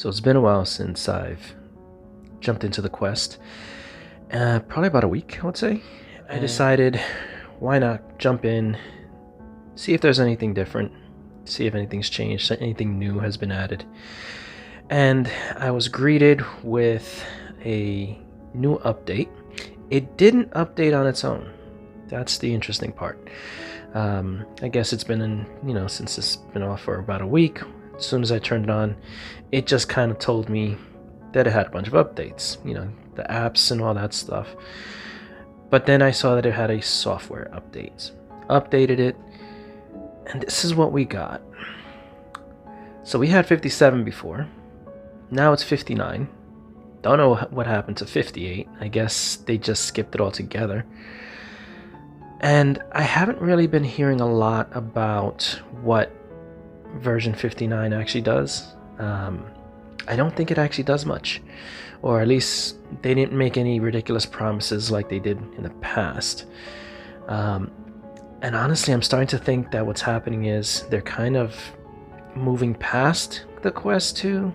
So it's been a while since I've jumped into the Quest. Probably about a week, I would say. I decided, why not jump in, see if there's anything different, see if anything's changed, anything new has been added. And I was greeted with a new update. It didn't update on its own. That's the interesting part. I guess it's been since it's been off for about a week. As soon as I turned it on, it just kind of told me that it had a bunch of updates, the apps and all that stuff. But then I saw that it had a software update. Updated it, and this is what we got. So we had 57 before. Now it's 59. Don't know what happened to 58. I guess they just skipped it all together. And I haven't really been hearing a lot about what version 59 actually does. I don't think it actually does much, or at least they didn't make any ridiculous promises like they did in the past. And honestly, I'm starting to think that what's happening is they're kind of moving past the Quest 2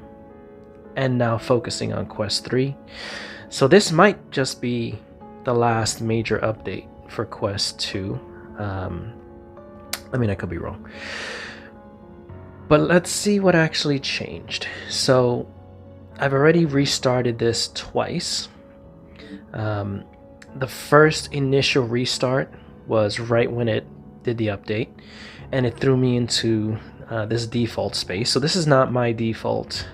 and now focusing on Quest 3. So this might just be the last major update for Quest 2. I could be wrong. But let's see what actually changed. So I've already restarted this twice. The first initial restart was right when it did the update, and it threw me into this default space. So this is not my default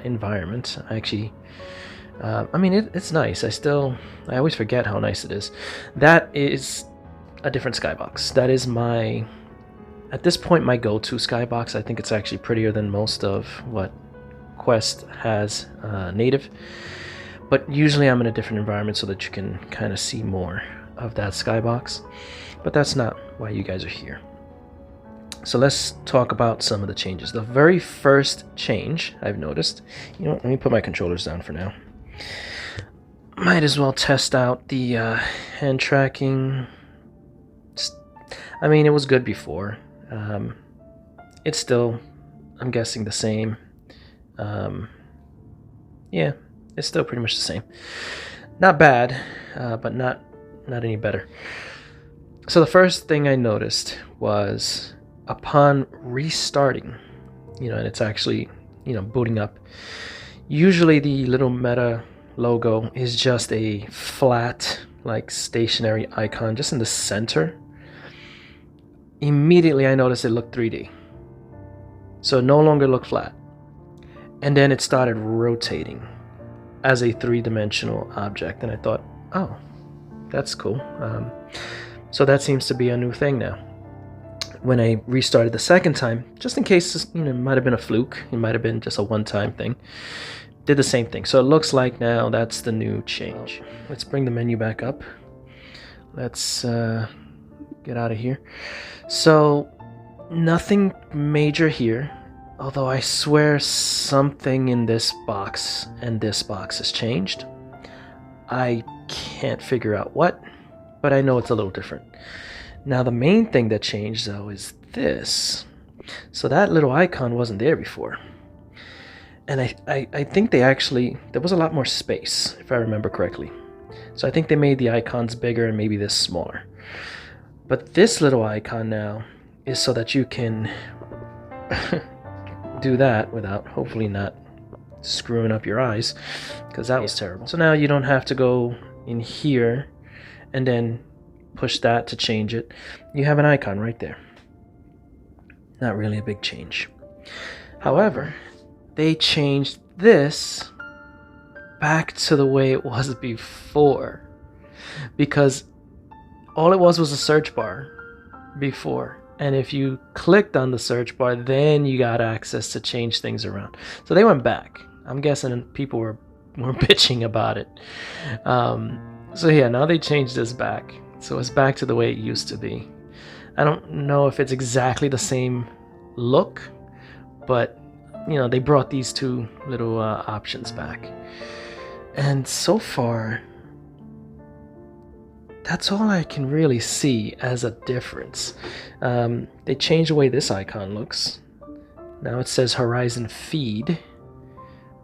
environment. Actually, it's nice. I always forget how nice it is. That is a different skybox. That is at this point, my go-to skybox. I think it's actually prettier than most of what Quest has native. But usually I'm in a different environment so that you can kind of see more of that skybox. But that's not why you guys are here. So let's talk about some of the changes. The very first change I've noticed, let me put my controllers down for now. Might as well test out the hand tracking. It was good before. It's still, I'm guessing, the same. Yeah, it's still pretty much the same. Not bad, but not any better. So the first thing I noticed was upon restarting, and it's actually, booting up. Usually the little Meta logo is just a flat, stationary icon just in the center. Immediately I noticed it looked 3D. So it no longer looked flat. And then it started rotating as a three-dimensional object. And I thought, oh, that's cool. So that seems to be a new thing now. When I restarted the second time, just in case it might have been a fluke, it might have been just a one-time thing, did the same thing. So it looks like now that's the new change. Let's bring the menu back up. Let's get out of here. So nothing major here, although I swear something in this box and this box has changed. I can't figure out what, but I know it's a little different. Now the main thing that changed though is this. So that little icon wasn't there before. And I think there was a lot more space, if I remember correctly. So I think they made the icons bigger and maybe this smaller. But this little icon now is so that you can do that without hopefully not screwing up your eyes, because that was terrible. So now you don't have to go in here and then push that to change it. You have an icon right there. Not really a big change. However, they changed this back to the way it was before, because all it was a search bar before, and if you clicked on the search bar, then you got access to change things around. So they went back. I'm guessing people were bitching about it. So yeah, now they changed this back. So it's back to the way it used to be. I don't know if it's exactly the same look, but they brought these two little options back. And so far, that's all I can really see as a difference. They changed the way this icon looks. Now it says Horizon Feed,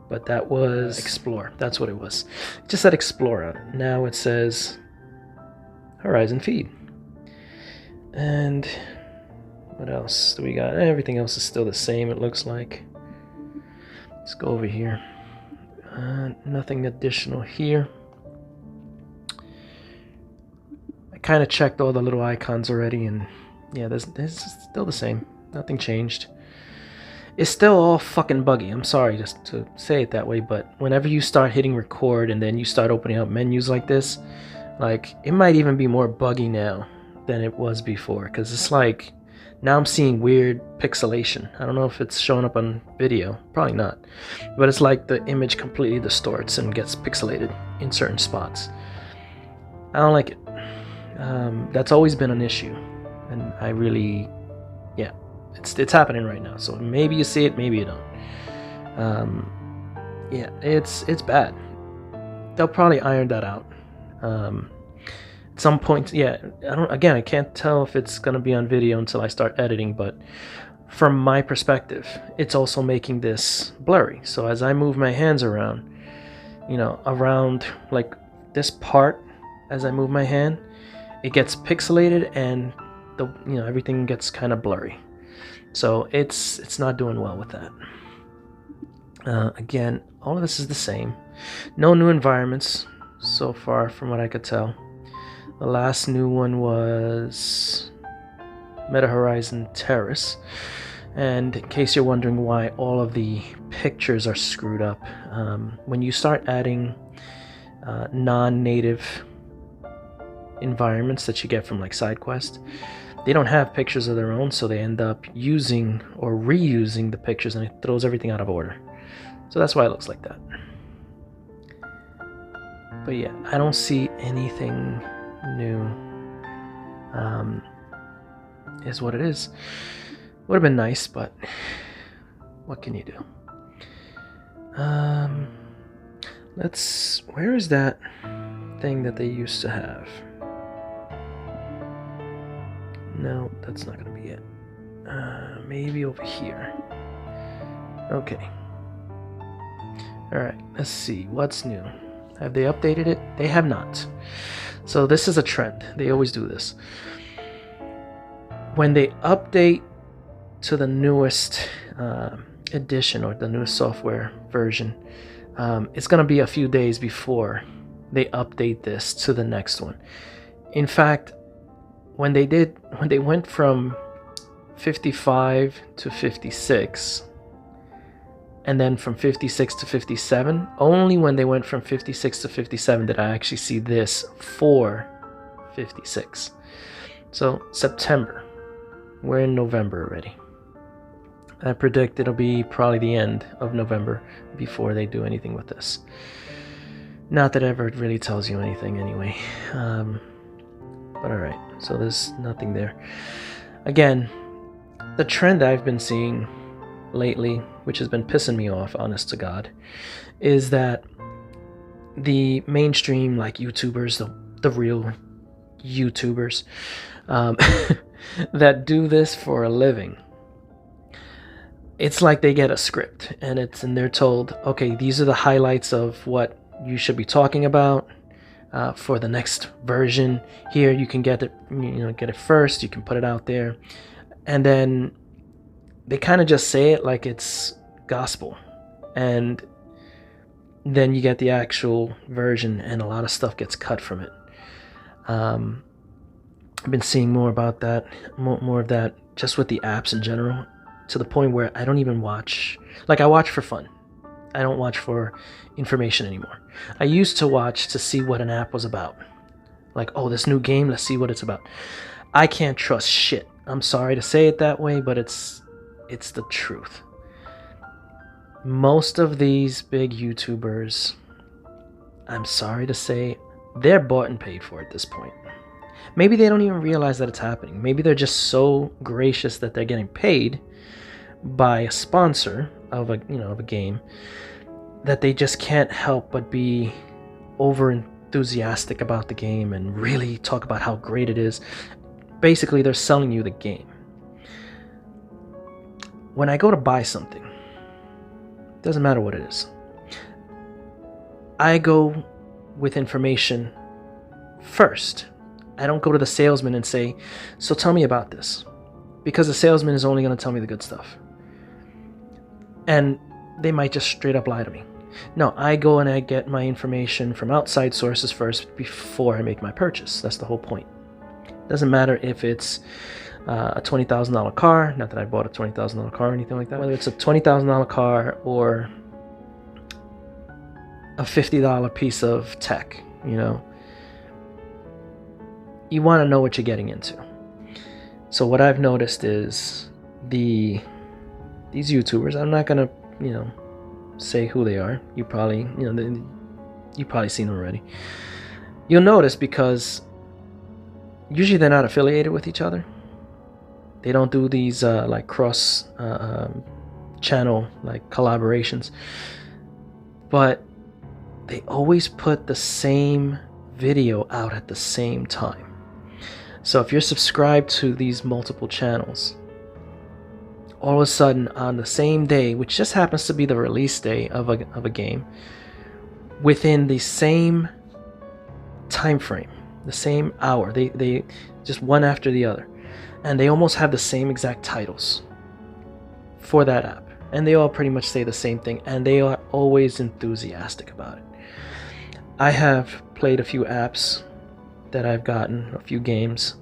but that was Explore. That's what it was. It just said Explore on it. Now it says Horizon Feed. And what else do we got? Everything else is still the same, it looks like. Let's go over here. Nothing additional here. I kind of checked all the little icons already, and yeah, this is still the same. Nothing changed. It's still all fucking buggy. I'm sorry just to say it that way, but whenever you start hitting record and then you start opening up menus like this, like, it might even be more buggy now than it was before, because it's like, now I'm seeing weird pixelation. I don't know if it's showing up on video. Probably not. But it's like the image completely distorts and gets pixelated in certain spots. I don't like it. That's always been an issue. And I really... yeah. It's happening right now. So maybe you see it, maybe you don't. Yeah, it's bad. They'll probably iron that out. At some point, yeah, I can't tell if it's gonna be on video until I start editing, but from my perspective, it's also making this blurry. So as I move my hands around, around like this part, as I move my hand, it gets pixelated and everything gets kind of blurry. So it's not doing well with that. Again, all of this is the same. No new environments so far from what I could tell. The last new one was Meta Horizon Terrace. And in case you're wondering why all of the pictures are screwed up, when you start adding non-native environments that you get from like SideQuest, they don't have pictures of their own, so they end up using or reusing the pictures, and it throws everything out of order. So that's why it looks like that. But yeah, I don't see anything new. Is what it is. Would have been nice, but what can you do? Where is that thing that they used to have? No, that's not gonna be it. Maybe over here. Okay. Alright, let's see. What's new? Have they updated it? They have not. So this is a trend. They always do this. When they update to the newest edition or the newest software version, it's going to be a few days before they update this to the next one. In fact, when they went from 55 to 56, and then from 56 to 57, only when they went from 56 to 57 did I actually see this for 56. So September, we're in November already. I predict it'll be probably the end of November before they do anything with this. Not that it ever really tells you anything anyway. But alright, so there's nothing there. Again, the trend I've been seeing lately, which has been pissing me off, honest to God, is that the mainstream, like YouTubers, the real YouTubers, that do this for a living, it's like they get a script and they're told, okay, these are the highlights of what you should be talking about for the next version. Here you can get it, get it first. You can put it out there, and then they kind of just say it like it's gospel, and then you get the actual version, and a lot of stuff gets cut from it. I've been seeing more about that, more of that, just with the apps in general, to the point where I don't even watch. Like, I watch for fun. I don't watch for information anymore. I used to watch to see what an app was about. Like, oh, this new game, let's see what it's about. I can't trust shit. I'm sorry to say it that way, but it's the truth. Most of these big YouTubers, I'm sorry to say, they're bought and paid for at this point. Maybe they don't even realize that it's happening. Maybe they're just so gracious that they're getting paid by a sponsor of a game, that they just can't help but be over enthusiastic about the game and really talk about how great it is. Basically, they're selling you the game. When I go to buy something, it doesn't matter what it is, I go with information first. I don't go to the salesman and say, so tell me about this. Because the salesman is only going to tell me the good stuff. And they might just straight up lie to me. No, I go and I get my information from outside sources first before I make my purchase. That's the whole point. Doesn't matter if it's a $20,000 car, not that I bought a $20,000 car or anything like that, whether it's a $20,000 car or a $50 piece of tech, you know. You want to know what you're getting into. So what I've noticed is these YouTubers, I'm not going to, you know, say who they are. You probably, you know, you've probably seen them already. You'll notice because usually they're not affiliated with each other. They don't do these like cross channel like collaborations, but they always put the same video out at the same time. So if you're subscribed to these multiple channels, all of a sudden on the same day, which just happens to be the release day of a game, within the same time frame, the same hour, they just one after the other, and they almost have the same exact titles for that app, and they all pretty much say the same thing, and they are always enthusiastic about it. I have played a few apps that I've gotten, a few games,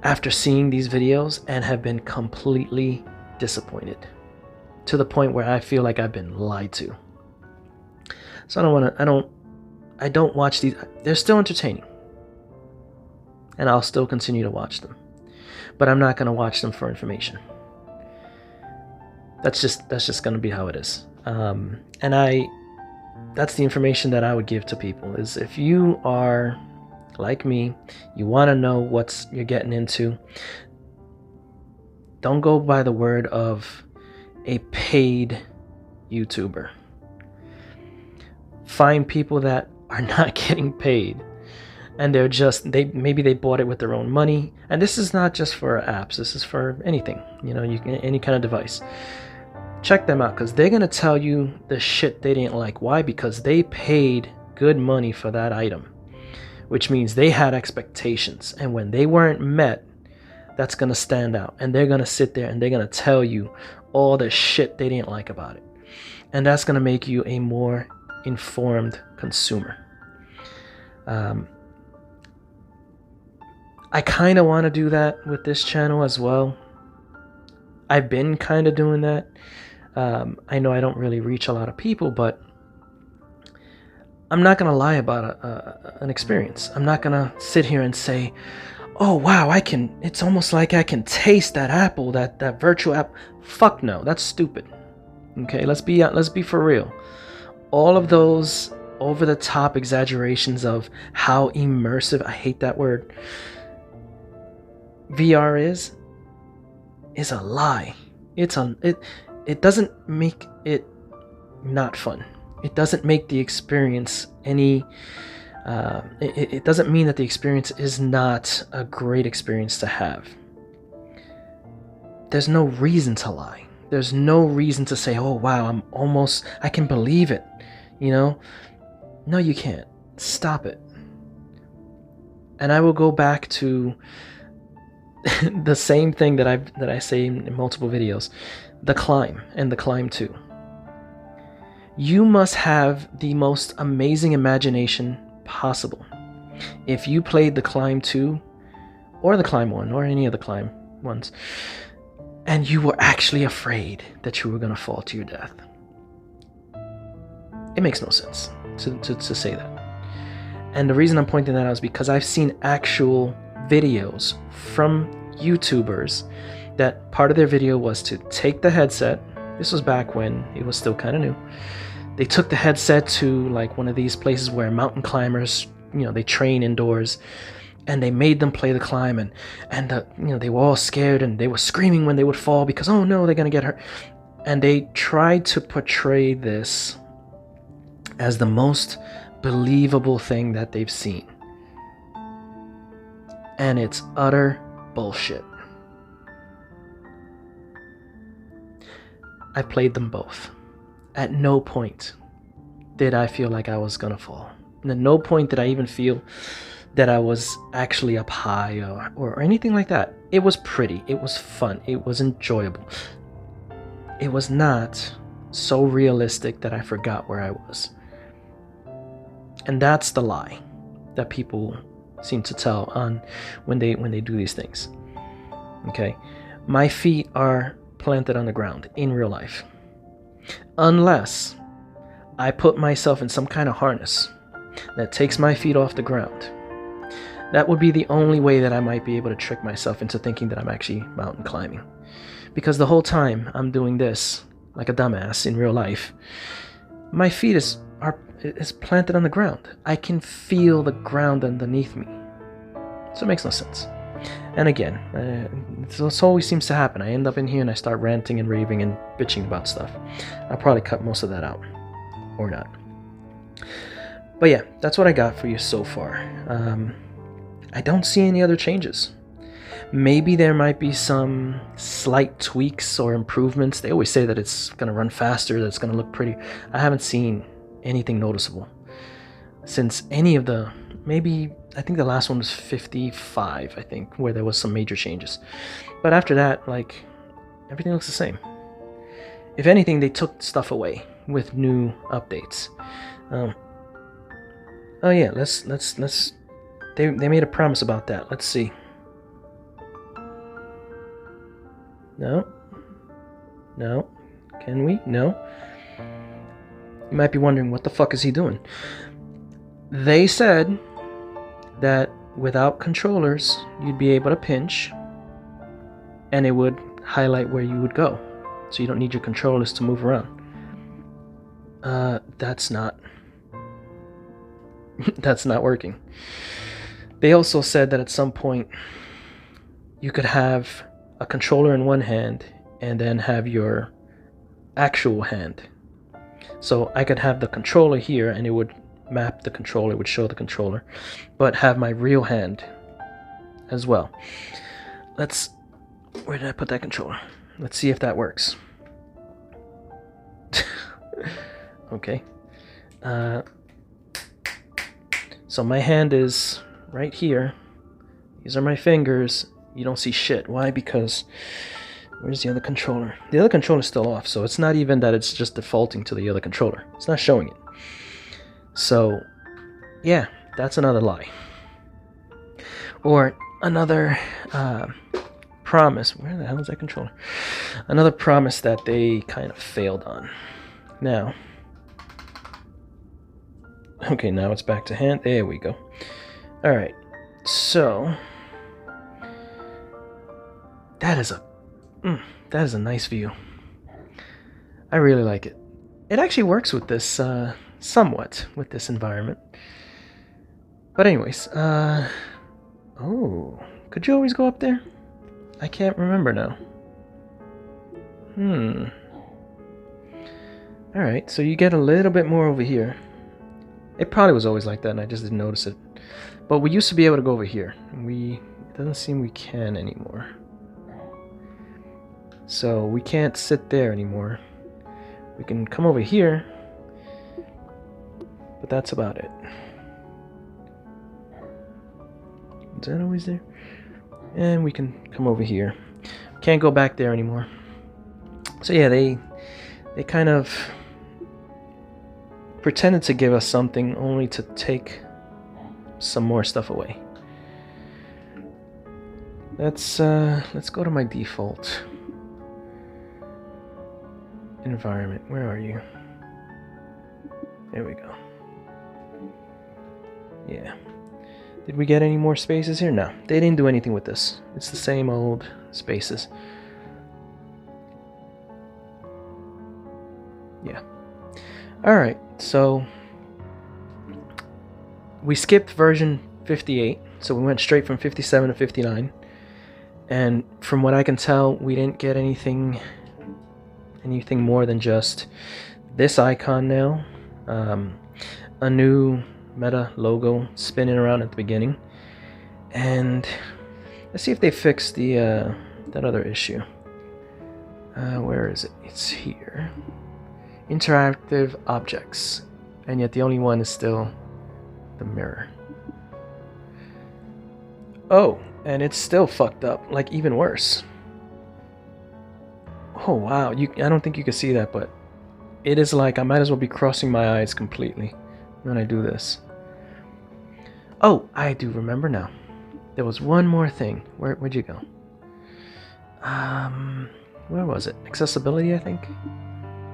after seeing these videos, and have been completely disappointed to the point where I feel like I've been lied to. So I don't watch these. They're still entertaining, and I'll still continue to watch them, but I'm not going to watch them for information. That's just going to be how it is. That's the information that I would give to people, is if you are like me, you want to know what you're getting into, don't go by the word of a paid YouTuber. Find people that are not getting paid, and maybe they bought it with their own money. And this is not just for apps, this is for anything, you know, any kind of device. Check them out, because they're going to tell you the shit they didn't like. Why? Because they paid good money for that item, which means they had expectations, and when they weren't met, that's going to stand out, and they're going to sit there and they're going to tell you all the shit they didn't like about it, and that's going to make you a more informed consumer. I kind of want to do that with this channel as well. I've been kind of doing that. I know I don't really reach a lot of people, but I'm not going to lie about an experience. I'm not going to sit here and say, oh wow, it's almost like I can taste that apple, that virtual app. Fuck no, that's stupid. Okay, let's be for real. All of those over the top exaggerations of how immersive, I hate that word, VR is a lie. It doesn't make it not fun. It doesn't make the experience any it doesn't mean that the experience is not a great experience to have. There's no reason to lie. There's no reason to say, oh wow, I can believe it, you know? No, you can't. Stop it. And I will go back to the same thing that I say in multiple videos, The Climb and The Climb 2. You must have the most amazing imagination possible. If you played The Climb 2 or The Climb 1 or any of the Climb ones, and you were actually afraid that you were going to fall to your death, it makes no sense to say that. And the reason I'm pointing that out is because I've seen actual videos from YouTubers that part of their video was to take the headset. This was back when it was still kind of new. They took the headset to like one of these places where mountain climbers, you know, they train indoors, and they made them play the climb, and you know, they were all scared and they were screaming when they would fall because, oh no, they're gonna get hurt. And they tried to portray this as the most believable thing that they've seen, and it's utter bullshit. I played them both. At no point did I feel like I was gonna fall. And at no point did I even feel that I was actually up high or anything like that. It was pretty, it was fun, it was enjoyable. It was not so realistic that I forgot where I was. And that's the lie that people seem to tell on when they do these things. Okay, my feet are planted on the ground in real life, unless I put myself in some kind of harness that takes my feet off the ground. That would be the only way that I might be able to trick myself into thinking that I'm actually mountain climbing, because the whole time I'm doing this like a dumbass in real life, my feet is planted on the ground. I can feel the ground underneath me. So it makes no sense. And again, this always seems to happen. I end up in here and I start ranting and raving and bitching about stuff. I'll probably cut most of that out. Or not. But yeah, that's what I got for you so far. I don't see any other changes. Maybe there might be some slight tweaks or improvements. They always say that it's going to run faster, that it's going to look pretty. I haven't seen anything noticeable since any of the, maybe, I think the last one was 55, I think, where there was some major changes. But after that, like, everything looks the same. If anything, they took stuff away with new updates. Oh yeah, let's they made a promise about that. Let's see. No. Can we? No. You might be wondering, what the fuck is he doing? They said that without controllers, you'd be able to pinch and it would highlight where you would go. So you don't need your controllers to move around. That's not working. They also said that at some point you could have a controller in one hand and then have your actual hand. So I could have the controller here and it would map the controller, it would show the controller, but have my real hand as well. Where did I put that controller? Let's see if that works. Okay. So my hand is right here. These are my fingers. You don't see shit. Why? Because where's the other controller? The other controller's still off, so it's not even that it's just defaulting to the other controller. It's not showing it. So, yeah, that's another lie. Or another promise. Where the hell is that controller? Another promise that they kind of failed on. Now, okay, now it's back to hand. There we go. Alright, so that is a nice view. I really like it. It actually works with this somewhat with this environment. But anyways, oh, could you always go up there? I can't remember now. Alright, so you get a little bit more over here. It probably was always like that and I just didn't notice it. But we used to be able to go over here. It doesn't seem we can anymore. So we can't sit there anymore. We can come over here, but that's about it. Is that always there? And we can come over here. Can't go back there anymore. So yeah, they kind of pretended to give us something only to take some more stuff away. Let's go to my default environment. Where are you? There we go. Yeah. Did we get any more spaces here? No, they didn't do anything with this. It's the same old spaces. Yeah. Alright, so we skipped version 58, so we went straight from 57 to 59. And from what I can tell, we didn't get anything more than just this icon now, a new Meta logo spinning around at the beginning, and let's see if they fix the that other issue. Where is it? It's here. Interactive objects. And yet the only one is still the mirror. Oh, and it's still fucked up, like even worse. Oh wow, I don't think you can see that, but it is like I might as well be crossing my eyes completely when I do this. Oh, I do remember now. There was one more thing. Where'd you go? Where was it? Accessibility, I think?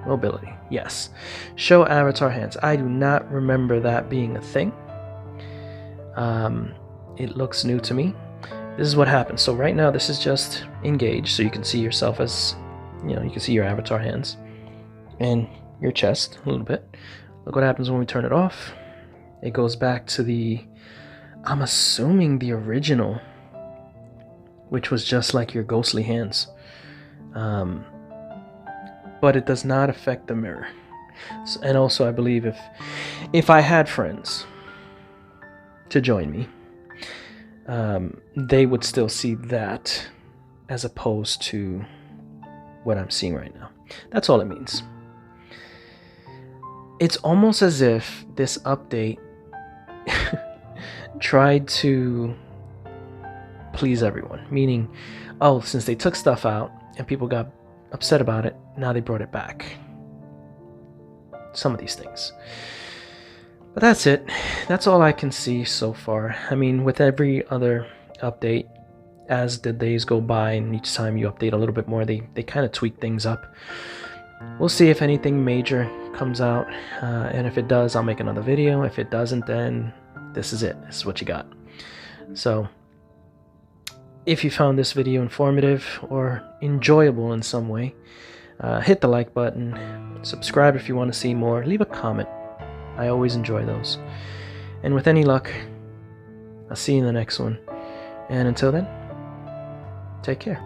Mobility, yes. Show avatar hands. I do not remember that being a thing. It looks new to me. This is what happens. So right now this is just engaged, so you can see yourself as, you can see your avatar hands and your chest a little bit. Look what happens when we turn it off. It goes back to I'm assuming the original, which was just like your ghostly hands. But it does not affect the mirror. And also I believe if I had friends to join me, they would still see that as opposed to what I'm seeing right now. That's all it means. It's almost as if this update tried to please everyone, meaning, oh, since they took stuff out and people got upset about it, now they brought it back. Some of these things. But that's it. That's all I can see so far. I mean, with every other update, as the days go by and each time you update a little bit more, they kind of tweak things up. We'll see if anything major comes out, and if it does, I'll make another video. If it doesn't, then this is it. This is what you got. So if you found this video informative or enjoyable in some way, hit the like button, subscribe if you want to see more, leave a comment. I always enjoy those. And with any luck, I'll see you in the next one. And until then, take care.